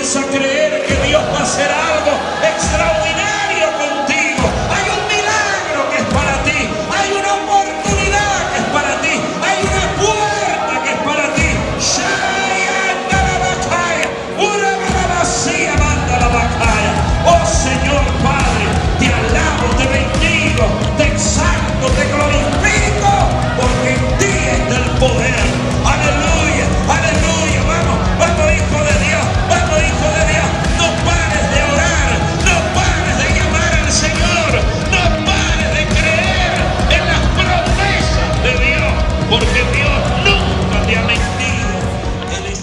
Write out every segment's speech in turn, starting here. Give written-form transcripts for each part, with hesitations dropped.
Comienza a creer que Dios va a hacer algo extraordinario contigo. Hay un milagro que es para ti. Hay una oportunidad que es para ti. Hay una puerta que es para ti. Oh Señor Padre, te alabo, te bendigo, te exalto, te glorifico, porque en ti está el poder. Aleluya, aleluya. Vamos, vamos, hijo de Dios, vamos, hijo de Dios. No pares de orar, no pares de llamar al Señor, no pares de creer en las promesas de Dios, porque Dios nunca te ha mentido.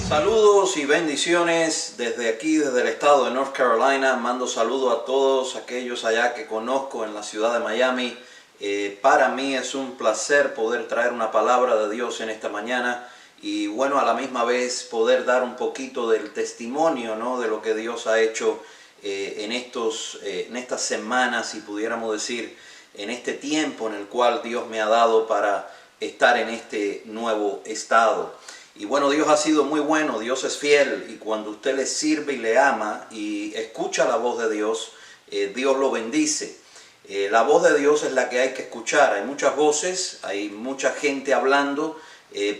Saludos y bendiciones desde aquí, desde el estado de North Carolina. Mando saludos a todos aquellos allá que conozco en la ciudad de Miami. Para mí es un placer poder traer una palabra de Dios en esta mañana y bueno, a la misma vez poder dar un poquito del testimonio, ¿no?, de lo que Dios ha hecho en estas semanas, si pudiéramos decir, en este tiempo en el cual Dios me ha dado para estar en este nuevo estado. Y bueno, Dios ha sido muy bueno, Dios es fiel, y cuando usted le sirve y le ama y escucha la voz de Dios, Dios lo bendice. La voz de Dios es la que hay que escuchar. Hay muchas voces, hay mucha gente hablando,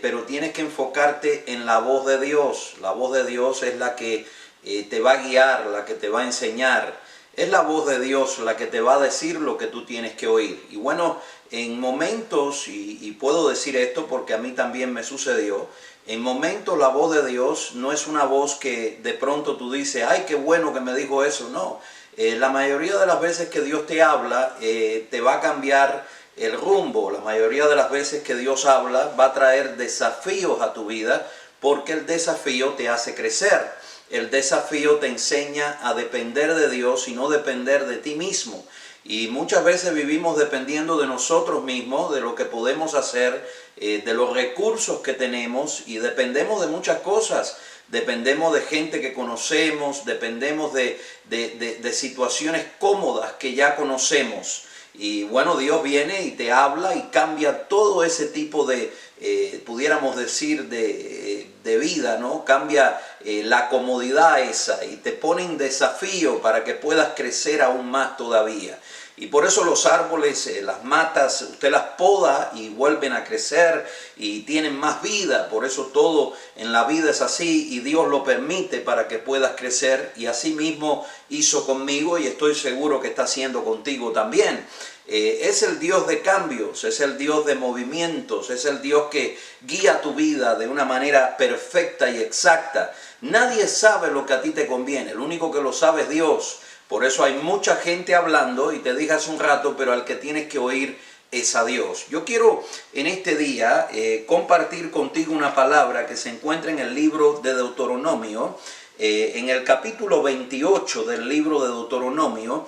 pero tienes que enfocarte en la voz de Dios. La voz de Dios es la que te va a guiar, la que te va a enseñar. Es la voz de Dios la que te va a decir lo que tú tienes que oír. Y bueno, en momentos, y puedo decir esto porque a mí también me sucedió, en momentos la voz de Dios no es una voz que de pronto tú dices, ay, qué bueno que me dijo eso. No, la mayoría de las veces que Dios te habla, te va a cambiar el rumbo. La mayoría de las veces que Dios habla va a traer desafíos a tu vida, porque el desafío te hace crecer. El desafío te enseña a depender de Dios y no depender de ti mismo. Y muchas veces vivimos dependiendo de nosotros mismos, de lo que podemos hacer, de los recursos que tenemos, y dependemos de muchas cosas. Dependemos de gente que conocemos, dependemos de situaciones cómodas que ya conocemos. Y bueno, Dios viene y te habla y cambia todo ese tipo de, pudiéramos decir, de vida, ¿no? Cambia la comodidad esa y te pone en desafío para que puedas crecer aún más todavía. Y por eso los árboles, las matas, usted las poda y vuelven a crecer y tienen más vida. Por eso todo en la vida es así y Dios lo permite para que puedas crecer. Y así mismo hizo conmigo y estoy seguro que está haciendo contigo también. Es el Dios de cambios, es el Dios de movimientos, es el Dios que guía tu vida de una manera perfecta y exacta. Nadie sabe lo que a ti te conviene, el único que lo sabe es Dios. Por eso hay mucha gente hablando, y te dije hace un rato, pero al que tienes que oír es a Dios. Yo quiero en este día compartir contigo una palabra que se encuentra en el libro de Deuteronomio, en el capítulo 28 del libro de Deuteronomio.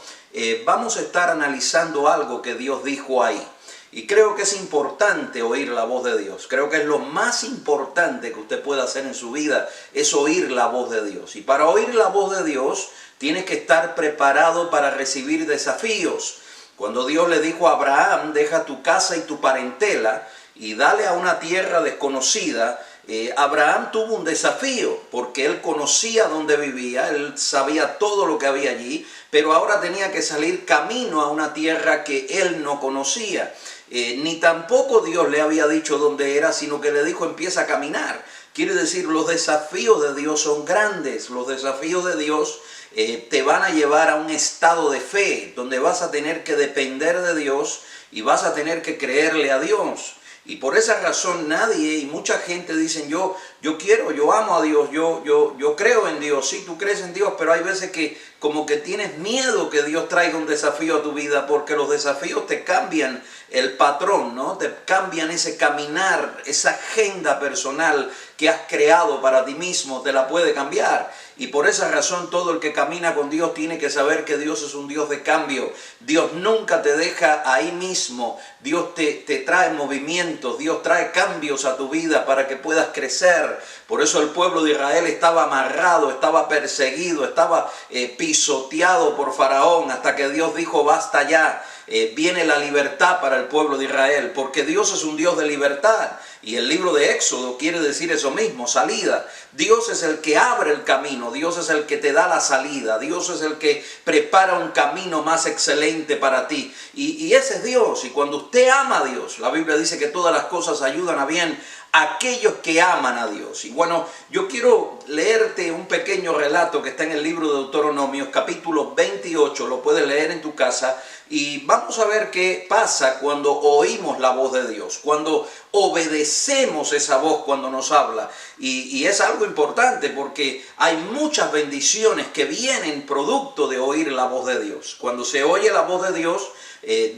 Vamos a estar analizando algo que Dios dijo ahí. Y creo que es importante oír la voz de Dios. Creo que es lo más importante que usted pueda hacer en su vida, es oír la voz de Dios. Y para oír la voz de Dios, tienes que estar preparado para recibir desafíos. Cuando Dios le dijo a Abraham, deja tu casa y tu parentela y dale a una tierra desconocida, Abraham tuvo un desafío porque él conocía dónde vivía, él sabía todo lo que había allí, pero ahora tenía que salir camino a una tierra que él no conocía. Ni tampoco Dios le había dicho dónde era, sino que le dijo empieza a caminar. Quiere decir, los desafíos de Dios son grandes. Los desafíos de Dios te van a llevar a un estado de fe, donde vas a tener que depender de Dios y vas a tener que creerle a Dios. Y por esa razón nadie y mucha gente dicen yo amo a Dios, yo creo en Dios. Sí, tú crees en Dios, pero hay veces que como que tienes miedo que Dios traiga un desafío a tu vida, porque los desafíos te cambian el patrón, ¿no? Te cambian ese caminar, esa agenda personal que has creado para ti mismo, te la puede cambiar. Y por esa razón todo el que camina con Dios tiene que saber que Dios es un Dios de cambio. Dios nunca te deja ahí mismo. Dios te trae movimientos, Dios trae cambios a tu vida para que puedas crecer. Por eso el pueblo de Israel estaba amarrado, estaba perseguido, estaba pisoteado por Faraón, hasta que Dios dijo basta ya. viene la libertad para el pueblo de Israel, porque Dios es un Dios de libertad. Y el libro de Éxodo quiere decir eso mismo, salida. Dios es el que abre el camino, Dios es el que te da la salida, Dios es el que prepara un camino más excelente para ti. Y ese es Dios. Y cuando usted ama a Dios, la Biblia dice que todas las cosas ayudan a bien a aquellos que aman a Dios. Y bueno, yo quiero leerte un pequeño relato que está en el libro de Deuteronomios, capítulo 28, lo puedes leer en tu casa. Y vamos a ver qué pasa cuando oímos la voz de Dios, cuando obedecemos esa voz cuando nos habla. Y es algo importante porque hay muchas bendiciones que vienen producto de oír la voz de Dios. Cuando se oye la voz de Dios,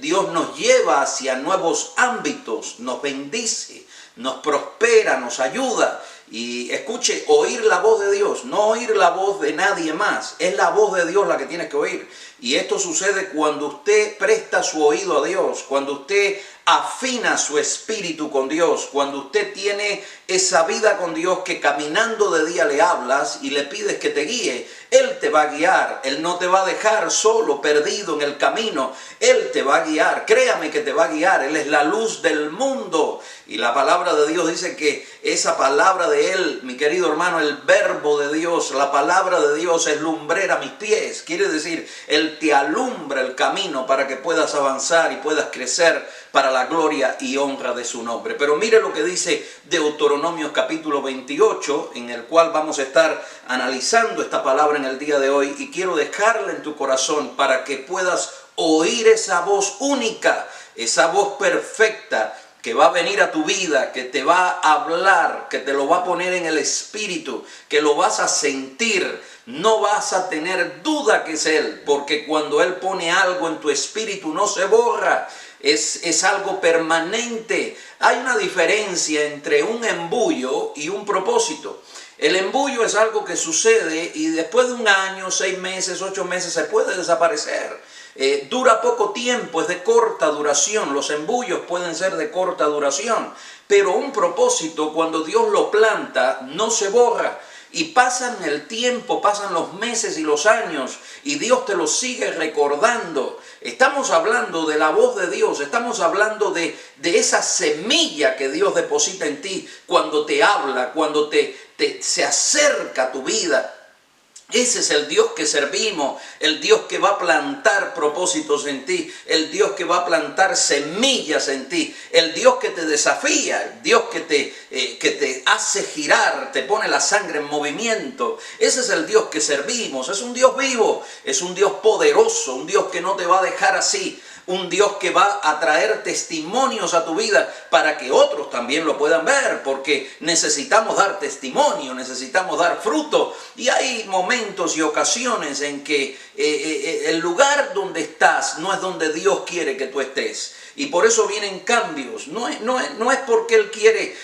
Dios nos lleva hacia nuevos ámbitos, nos bendice, nos prospera, nos ayuda. Y escuche, oír la voz de Dios, no oír la voz de nadie más, es la voz de Dios la que tienes que oír. Y esto sucede cuando usted presta su oído a Dios, cuando usted afina su espíritu con Dios, cuando usted tiene esa vida con Dios que caminando de día le hablas y le pides que te guíe. Él te va a guiar, Él no te va a dejar solo, perdido en el camino. Él te va a guiar, créame que te va a guiar. Él es la luz del mundo. Y la palabra de Dios dice que esa palabra de Él, mi querido hermano, el verbo de Dios, la palabra de Dios es lumbrera a mis pies. Quiere decir, Él te alumbra el camino para que puedas avanzar y puedas crecer para la gloria y honra de su nombre. Pero mire lo que dice Deuteronomios capítulo 28, en el cual vamos a estar analizando esta palabra en el día de hoy, y quiero dejarla en tu corazón para que puedas oír esa voz única, esa voz perfecta que va a venir a tu vida, que te va a hablar, que te lo va a poner en el espíritu, que lo vas a sentir. No vas a tener duda que es Él, porque cuando Él pone algo en tu espíritu no se borra. Es algo permanente. Hay una diferencia entre un embullo y un propósito. El embullo es algo que sucede y después de un año, 6 meses, 8 meses se puede desaparecer. Dura poco tiempo, es de corta duración. Los embullos pueden ser de corta duración, pero un propósito, cuando Dios lo planta, no se borra. Y pasan el tiempo, pasan los meses y los años, y Dios te lo sigue recordando. Estamos hablando de la voz de Dios, estamos hablando de esa semilla que Dios deposita en ti cuando te habla, cuando se acerca a tu vida. Ese es el Dios que servimos, el Dios que va a plantar propósitos en ti, el Dios que va a plantar semillas en ti, el Dios que te desafía, el Dios que te hace girar, te pone la sangre en movimiento. Ese es el Dios que servimos, es un Dios vivo, es un Dios poderoso, un Dios que no te va a dejar así. Un Dios que va a traer testimonios a tu vida para que otros también lo puedan ver, porque necesitamos dar testimonio, necesitamos dar fruto. Y hay momentos y ocasiones en que el lugar donde estás no es donde Dios quiere que tú estés. Y por eso vienen cambios. No es porque Él quiere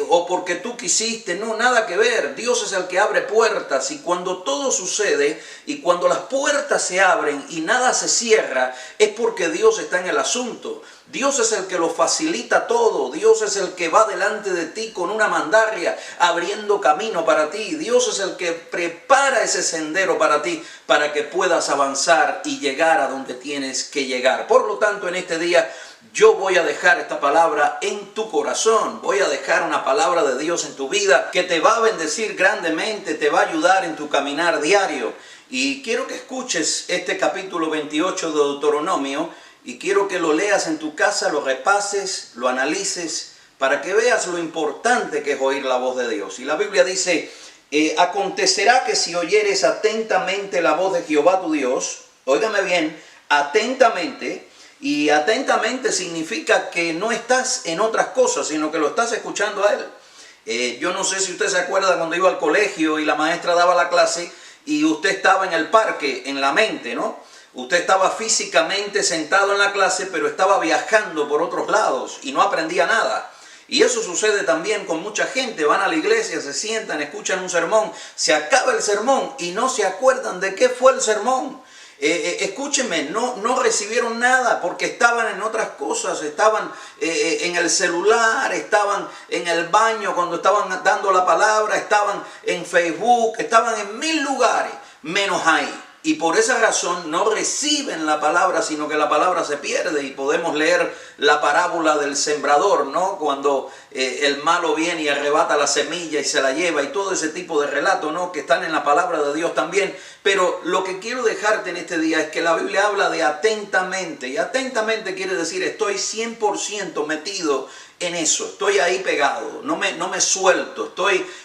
o porque tú quisiste, no, nada que ver. Dios es el que abre puertas, y cuando todo sucede y cuando las puertas se abren y nada se cierra, es porque Dios está en el asunto. Dios es el que lo facilita todo. Dios es el que va delante de ti con una mandarria abriendo camino para ti. Dios es el que prepara ese sendero para ti, para que puedas avanzar y llegar a donde tienes que llegar. Por lo tanto, en este día yo voy a dejar esta palabra en tu corazón. Voy a dejar una palabra de Dios en tu vida que te va a bendecir grandemente, te va a ayudar en tu caminar diario. Y quiero que escuches este capítulo 28 de Deuteronomio, y quiero que lo leas en tu casa, lo repases, lo analices, para que veas lo importante que es oír la voz de Dios. Y la Biblia dice: acontecerá que si oyeres atentamente la voz de Jehová tu Dios, óigame bien, atentamente. Y atentamente significa que no estás en otras cosas, sino que lo estás escuchando a Él. Yo no sé si usted se acuerda cuando iba al colegio y la maestra daba la clase y usted estaba en el parque, en la mente, ¿no? Usted estaba físicamente sentado en la clase, pero estaba viajando por otros lados y no aprendía nada. Y eso sucede también con mucha gente. Van a la iglesia, se sientan, escuchan un sermón, se acaba el sermón y no se acuerdan de qué fue el sermón. Escúchenme, no recibieron nada porque estaban en otras cosas, estaban en el celular, estaban en el baño cuando estaban dando la palabra, estaban en Facebook, estaban en 1000 lugares, menos ahí. y por esa razón no reciben la palabra, sino que la palabra se pierde. Y podemos leer la parábola del sembrador, ¿no? Cuando el malo viene y arrebata la semilla y se la lleva, y todo ese tipo de relatos, ¿no? Que están en la palabra de Dios también. Pero lo que quiero dejarte en este día es que la Biblia habla de atentamente, y atentamente quiere decir estoy 100% metido en eso, estoy ahí pegado, no me suelto,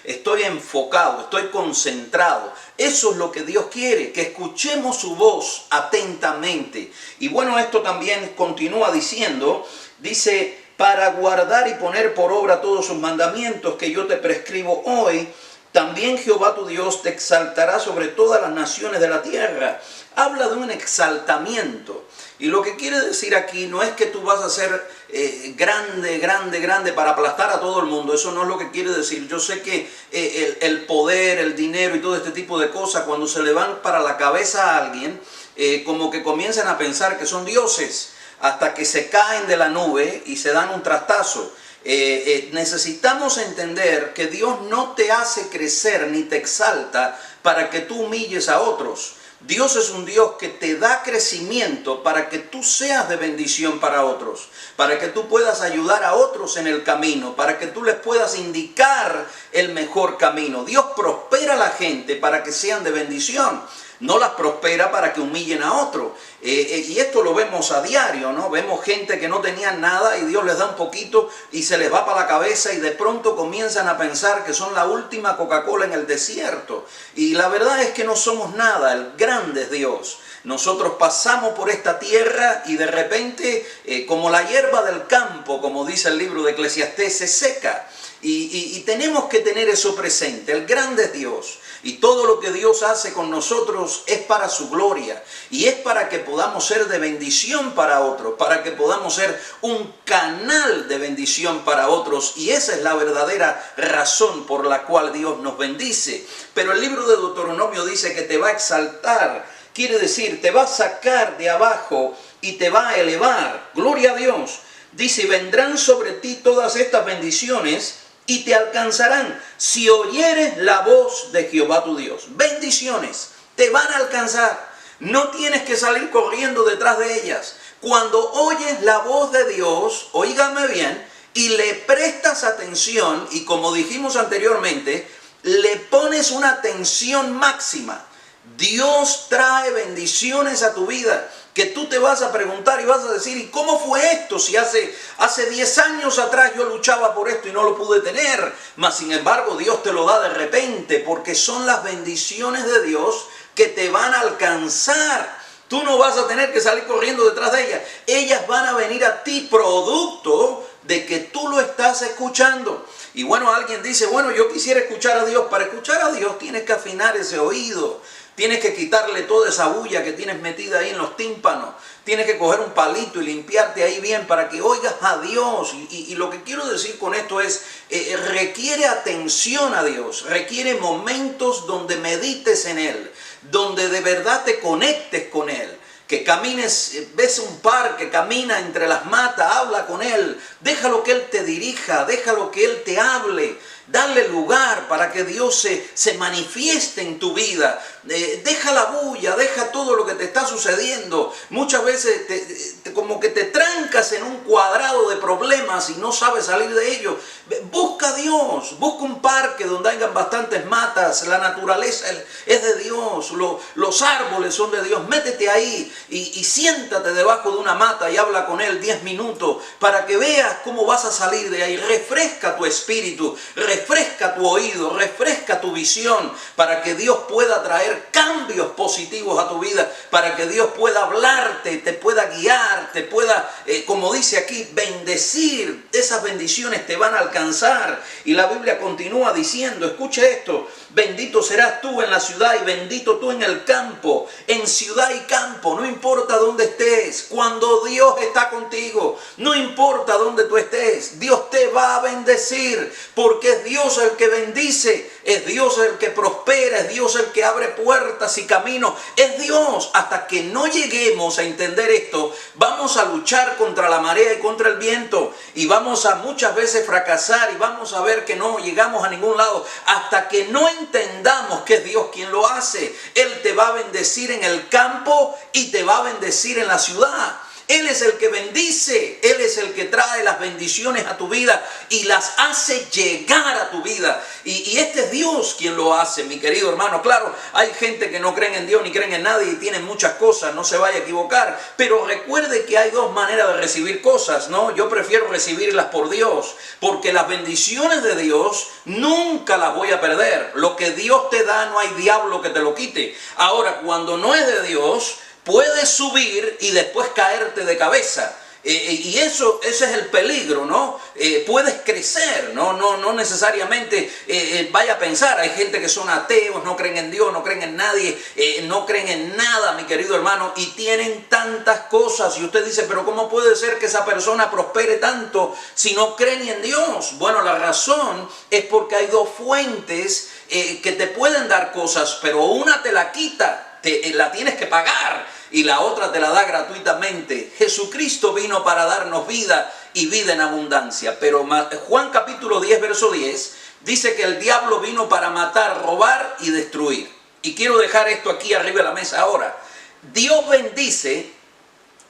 estoy enfocado, estoy concentrado. Eso es lo que Dios quiere, que escuchemos su voz atentamente. Y bueno, esto también continúa diciendo, dice, para guardar y poner por obra todos sus mandamientos que yo te prescribo hoy, también Jehová tu Dios te exaltará sobre todas las naciones de la tierra. Habla de un exaltamiento. Y lo que quiere decir aquí no es que tú vas a ser grande para aplastar a todo el mundo. Eso no es lo que quiere decir. Yo sé que el poder, el dinero y todo este tipo de cosas, cuando se le van para la cabeza a alguien, como que comienzan a pensar que son dioses, hasta que se caen de la nube y se dan un trastazo. Necesitamos entender que Dios no te hace crecer ni te exalta para que tú humilles a otros. Dios es un Dios que te da crecimiento para que tú seas de bendición para otros, para que tú puedas ayudar a otros en el camino, para que tú les puedas indicar el mejor camino. Dios prospera a la gente para que sean de bendición. No las prospera para que humillen a otro. Y esto lo vemos a diario, ¿no? Vemos gente que no tenía nada y Dios les da un poquito y se les va para la cabeza y de pronto comienzan a pensar que son la última Coca-Cola en el desierto. Y la verdad es que no somos nada, el grande es Dios. Nosotros pasamos por esta tierra y de repente, como la hierba del campo, como dice el libro de Eclesiastés, se seca. Y tenemos que tener eso presente. El grande es Dios. Y todo lo que Dios hace con nosotros es para su gloria. Y es para que podamos ser de bendición para otros. Para que podamos ser un canal de bendición para otros. Y esa es la verdadera razón por la cual Dios nos bendice. Pero el libro de Deuteronomio dice que te va a exaltar. Quiere decir, te va a sacar de abajo y te va a elevar. Gloria a Dios. Dice, y vendrán sobre ti todas estas bendiciones y te alcanzarán si oyeres la voz de Jehová tu Dios. Bendiciones te van a alcanzar. No tienes que salir corriendo detrás de ellas. Cuando oyes la voz de Dios, óigame bien, y le prestas atención, y como dijimos anteriormente, le pones una atención máxima, Dios trae bendiciones a tu vida, que tú te vas a preguntar y vas a decir, ¿y cómo fue esto? Si hace 10 años atrás yo luchaba por esto y no lo pude tener, mas sin embargo Dios te lo da de repente, porque son las bendiciones de Dios que te van a alcanzar. Tú no vas a tener que salir corriendo detrás de ellas. Ellas van a venir a ti producto de que tú lo estás escuchando. Y bueno, alguien dice, bueno, yo quisiera escuchar a Dios. Para escuchar a Dios tienes que afinar ese oído. Tienes que quitarle toda esa bulla que tienes metida ahí en los tímpanos. Tienes que coger un palito y limpiarte ahí bien para que oigas a Dios. Y lo que quiero decir con esto es, requiere atención a Dios. Requiere momentos donde medites en Él. Donde de verdad te conectes con Él. Que camines, ves un parque, camina entre las matas, habla con Él. Déjalo que Él te dirija, déjalo que Él te hable. Dale lugar para que Dios se manifieste en tu vida. Deja la bulla, deja todo lo que te está sucediendo. Muchas veces como que te trancas en un cuadrado de problemas y no sabes salir de ellos. Busca a Dios, busca un parque donde hayan bastantes matas. La naturaleza es de Dios, los árboles son de Dios. Métete ahí y siéntate debajo de una mata y habla con Él 10 minutos para que veas cómo vas a salir de ahí. Refresca tu espíritu, refresca tu oído, refresca tu visión para que Dios pueda traer cambios positivos a tu vida, para que Dios pueda hablarte, te pueda guiar, te pueda, como dice aquí, bendecir. Esas bendiciones te van a alcanzar. Y la Biblia continúa diciendo, escuche esto, bendito serás tú en la ciudad y bendito tú en el campo, en ciudad y campo, no importa dónde estés, cuando Dios está contigo, no importa dónde tú estés, Dios te va a bendecir, porque es Dios el que bendice, es Dios el que prospera, es Dios el que abre puertas y caminos, es Dios. Hasta que no lleguemos a entender esto, vamos a luchar contra la marea y contra el viento, y vamos a muchas veces fracasar y vamos a ver que no llegamos a ningún lado, hasta que no entendamos entendamos que es Dios quien lo hace. Él te va a bendecir en el campo y te va a bendecir en la ciudad. Él es el que bendice, Él es el que trae las bendiciones a tu vida y las hace llegar a tu vida. Y este es Dios quien lo hace, mi querido hermano. Claro, hay gente que no creen en Dios ni creen en nadie y tienen muchas cosas, no se vaya a equivocar. Pero recuerde que hay dos maneras de recibir cosas, ¿no? Yo prefiero recibirlas por Dios, porque las bendiciones de Dios nunca las voy a perder. Lo que Dios te da, no hay diablo que te lo quite. Ahora, cuando no es de Dios, puedes subir y después caerte de cabeza. Y ese es el peligro, ¿no? Puedes crecer, no necesariamente vaya a pensar. Hay gente que son ateos, no creen en Dios, no creen en nadie, no creen en nada, mi querido hermano, y tienen tantas cosas. Y usted dice, pero ¿cómo puede ser que esa persona prospere tanto si no cree ni en Dios? Bueno, la razón es porque hay dos fuentes que te pueden dar cosas, pero una te la quita, la tienes que pagar, y la otra te la da gratuitamente. Jesucristo vino para darnos vida y vida en abundancia. Pero Juan capítulo 10, verso 10, dice que el diablo vino para matar, robar y destruir. Y quiero dejar esto aquí arriba de la mesa ahora. Dios bendice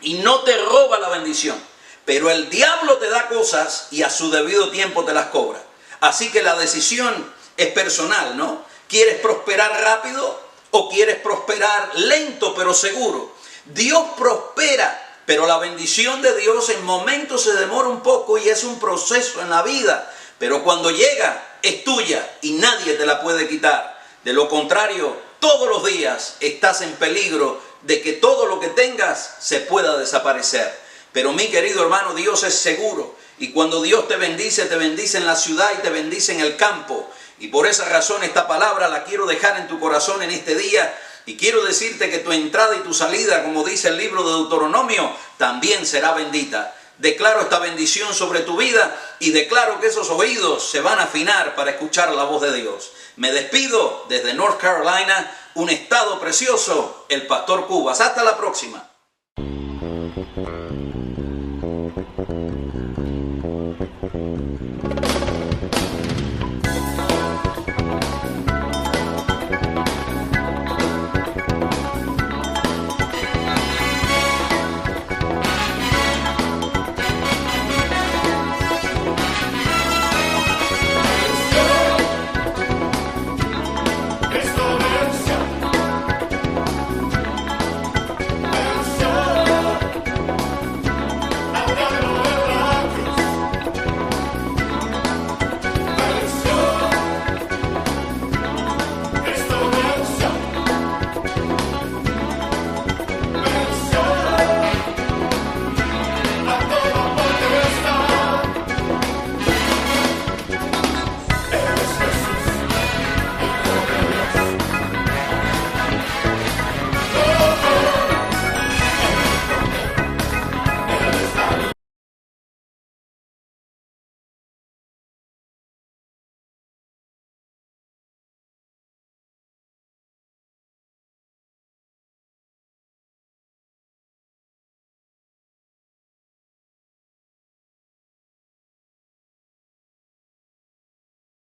y no te roba la bendición, pero el diablo te da cosas y a su debido tiempo te las cobra. Así que la decisión es personal, ¿no? ¿Quieres prosperar rápido o quieres prosperar lento pero seguro? Dios prospera, pero la bendición de Dios en momentos se demora un poco y es un proceso en la vida. Pero cuando llega, es tuya y nadie te la puede quitar. De lo contrario, todos los días estás en peligro de que todo lo que tengas se pueda desaparecer. Pero mi querido hermano, Dios es seguro. Y cuando Dios te bendice en la ciudad y te bendice en el campo. Y por esa razón esta palabra la quiero dejar en tu corazón en este día. Y quiero decirte que tu entrada y tu salida, como dice el libro de Deuteronomio, también será bendita. Declaro esta bendición sobre tu vida y declaro que esos oídos se van a afinar para escuchar la voz de Dios. Me despido desde North Carolina, un estado precioso, el Pastor Cubas. Hasta la próxima.